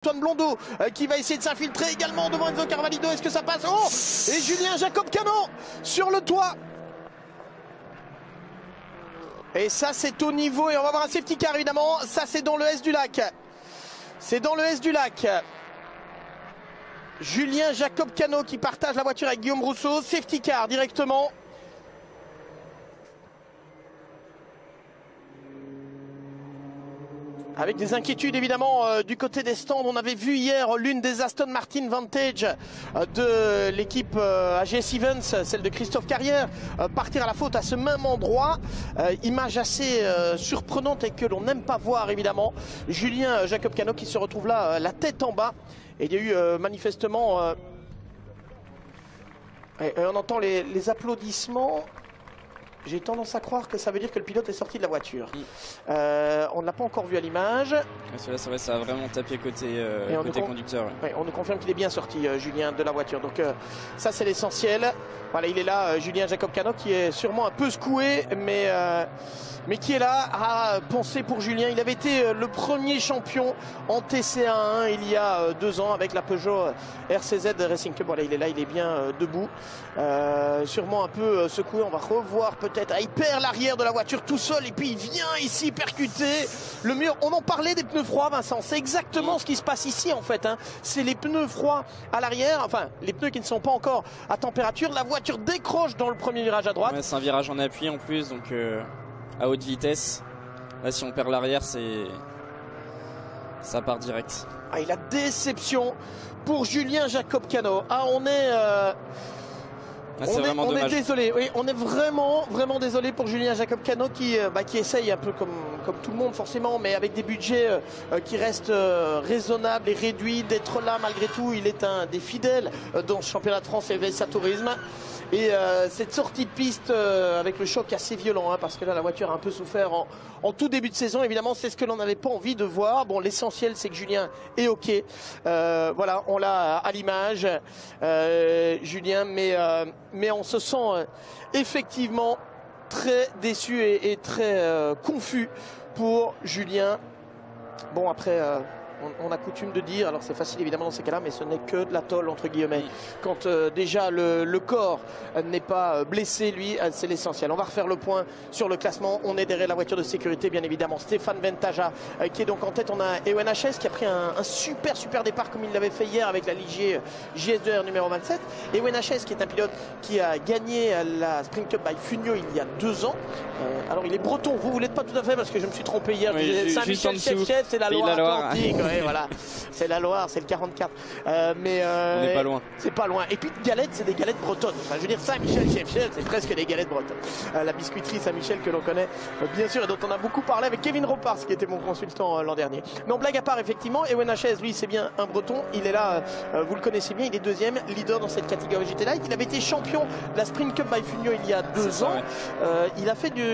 Antoine Blondeau qui va essayer de s'infiltrer également devant Enzo Carvalho. Est-ce que ça passe? Oh! Et Julien Jacob Cano sur le toit. Et ça c'est au niveau, et on va voir un safety car évidemment. Ça c'est dans le S du lac. C'est dans le S du lac. Julien Jacob Cano qui partage la voiture avec Guillaume Rousseau. Safety car directement. Avec des inquiétudes évidemment du côté des stands. On avait vu hier l'une des Aston Martin Vantage de l'équipe AGS Events, celle de Christophe Carrière, partir à la faute à ce même endroit. Image assez surprenante et que l'on n'aime pas voir évidemment. Julien Jacob Cano qui se retrouve là la tête en bas. Et il y a eu manifestement... on entend les applaudissements. J'ai tendance à croire que ça veut dire que le pilote est sorti de la voiture. On ne l'a pas encore vu à l'image. C'est vrai, ça a vraiment tapé côté conducteur. Ouais, on nous confirme qu'il est bien sorti, Julien, de la voiture. Donc ça, c'est l'essentiel. Voilà, il est là, Julien Jacob Cano, qui est sûrement un peu secoué, mais qui est là à penser pour Julien. Il avait été le premier champion en TCA1 il y a 2 ans avec la Peugeot RCZ Racing Club. Voilà, il est là, il est bien debout. Sûrement un peu secoué. On va revoir peut-être. Il perd l'arrière de la voiture tout seul et puis il vient ici percuter le mur. On en parlait des pneus froids, Vincent. C'est exactement ce qui se passe ici en fait. C'est les pneus froids à l'arrière, enfin les pneus qui ne sont pas encore à température. La voiture décroche dans le premier virage à droite. Ouais, c'est un virage en appui en plus, donc à haute vitesse. Là, si on perd l'arrière, ça part direct. Et la déception pour Julien Jacob Cano. On est... on est désolé, oui, on est vraiment désolé pour Julien Jacob Cano qui essaye un peu comme tout le monde forcément, mais avec des budgets qui restent raisonnables et réduits, d'être là malgré tout. Il est un des fidèles dans ce championnat de France et VSA Tourisme. Et cette sortie de piste avec le choc assez violent, parce que là la voiture a un peu souffert en tout début de saison. Évidemment, c'est ce que l'on n'avait pas envie de voir. Bon, l'essentiel c'est que Julien est ok. Voilà, on l'a à l'image, Julien, mais on se sent effectivement très déçu et très confus pour Julien. Bon, après... on a coutume de dire, alors c'est facile évidemment dans ces cas-là, mais ce n'est que de la tôle entre guillemets. Quand déjà le corps n'est pas blessé, lui, c'est l'essentiel. On va refaire le point sur le classement. On est derrière la voiture de sécurité, bien évidemment. Stéphane Ventaja qui est donc en tête. On a Ewen HS qui a pris un super départ comme il l'avait fait hier avec la Ligier JS2R numéro 27. Ewen HS qui est un pilote qui a gagné la Sprint Cup by Funio il y a 2 ans. Alors il est breton, vous l'êtes pas tout à fait parce que je me suis trompé hier. Oui, Saint-Michel-Chef, c'est la Loire-Atlantique. Ouais, voilà, c'est la Loire, c'est le 44. On n'est pas loin. C'est pas loin. Et puis de galettes, c'est des galettes bretonnes. Enfin, je veux dire, Saint-Michel-Chef, c'est presque des galettes bretonnes. La biscuiterie Saint-Michel que l'on connaît bien sûr et dont on a beaucoup parlé avec Kevin Ropars qui était mon consultant l'an dernier. Non, blague à part, effectivement, Ewen HS, lui, c'est bien un breton. Il est là, vous le connaissez bien, il est 2e leader dans cette catégorie GT Light. Il avait été champion de la Sprint Cup by Funio il y a 2 ans. Ouais. Il a fait du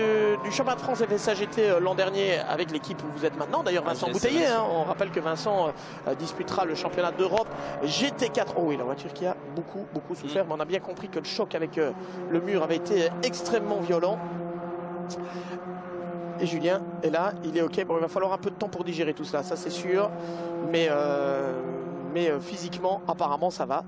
championnat de France FSA GT l'an dernier avec l'équipe où vous êtes maintenant. D'ailleurs, Vincent Bouteiller, on rappelle que Vincent disputera le championnat d'Europe GT4. Oh oui, la voiture qui a beaucoup souffert, mais on a bien compris que le choc avec le mur avait été extrêmement violent. Et Julien est là, il est ok. Bon, il va falloir un peu de temps pour digérer tout cela, ça c'est sûr, mais physiquement apparemment ça va.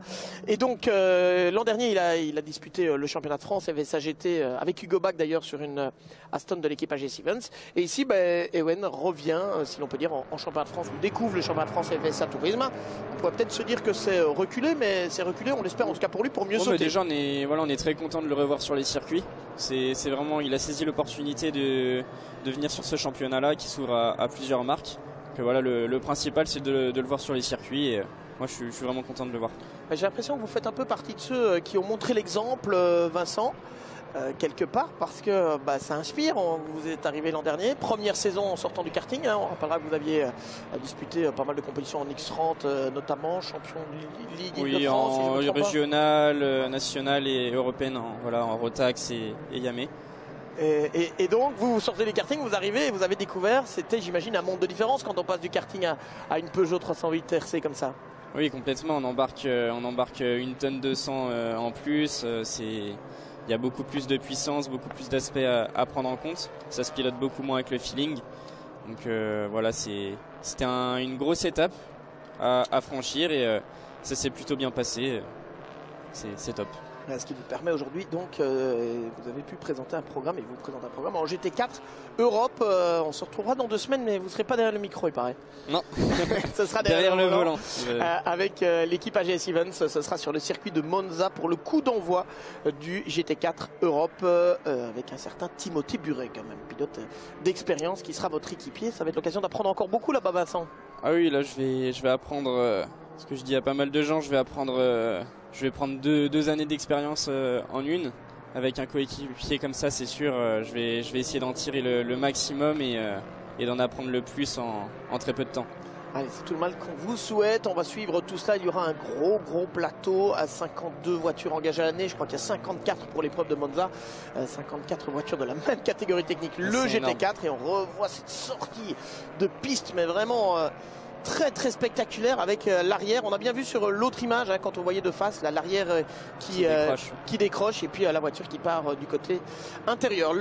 Et donc l'an dernier il a disputé le championnat de France VSA GT avec Hugo Bach d'ailleurs sur une Aston de l'équipe AGS Events. Et ici Ewen revient, si l'on peut dire, en championnat de France, ou découvre le championnat de France VSA Tourisme. On pourrait peut-être se dire que c'est reculé, mais c'est reculé, on l'espère en tout cas pour lui, pour mieux sauter. Déjà on est très content de le revoir sur les circuits. C'est vraiment, il a saisi l'opportunité de venir sur ce championnat là qui s'ouvre à plusieurs marques. Que voilà, le principal c'est de le voir sur les circuits et moi je suis vraiment content de le voir. J'ai l'impression que vous faites un peu partie de ceux qui ont montré l'exemple, Vincent, quelque part, parce que ça inspire. Vous êtes arrivé l'an dernier, première saison en sortant du karting, on rappellera que vous aviez disputé pas mal de compétitions en X30 notamment, champion de Ligue oui, de France, en régional, national et européenne, en Rotax et Yamé. Et donc vous sortez du karting, vous arrivez et vous avez découvert, c'était j'imagine un monde de différence quand on passe du karting à une Peugeot 308 RC comme ça. Oui, complètement, on embarque 1 tonne 200 en plus, il y a beaucoup plus de puissance, beaucoup plus d'aspects à prendre en compte, ça se pilote beaucoup moins avec le feeling. Donc voilà, c'était une grosse étape. à franchir et ça s'est plutôt bien passé. C'est top. Ce qui vous permet aujourd'hui, donc, vous avez pu présenter un programme et vous présentez un programme en GT4 Europe. On se retrouvera dans 2 semaines, mais vous ne serez pas derrière le micro, il paraît. Non, ce sera derrière le volant. Avec l'équipe AGS Events, ce sera sur le circuit de Monza pour le coup d'envoi du GT4 Europe avec un certain Timothée Buret, quand même, pilote d'expérience qui sera votre équipier. Ça va être l'occasion d'apprendre encore beaucoup là-bas, Vincent. Ah oui, là je vais apprendre, ce que je dis à pas mal de gens, je vais prendre 2 années d'expérience en une. Avec un coéquipier comme ça, c'est sûr, je vais essayer d'en tirer le maximum et d'en apprendre le plus en très peu de temps. Allez, c'est tout le mal qu'on vous souhaite. On va suivre tout cela. Il y aura un gros plateau à 52 voitures engagées à l'année. Je crois qu'il y a 54 pour l'épreuve de Monza. 54 voitures de la même catégorie technique, le GT4. Énorme. Et on revoit cette sortie de piste, mais vraiment très spectaculaire avec l'arrière. On a bien vu sur l'autre image, quand on voyait de face, l'arrière qui décroche et puis la voiture qui part du côté intérieur.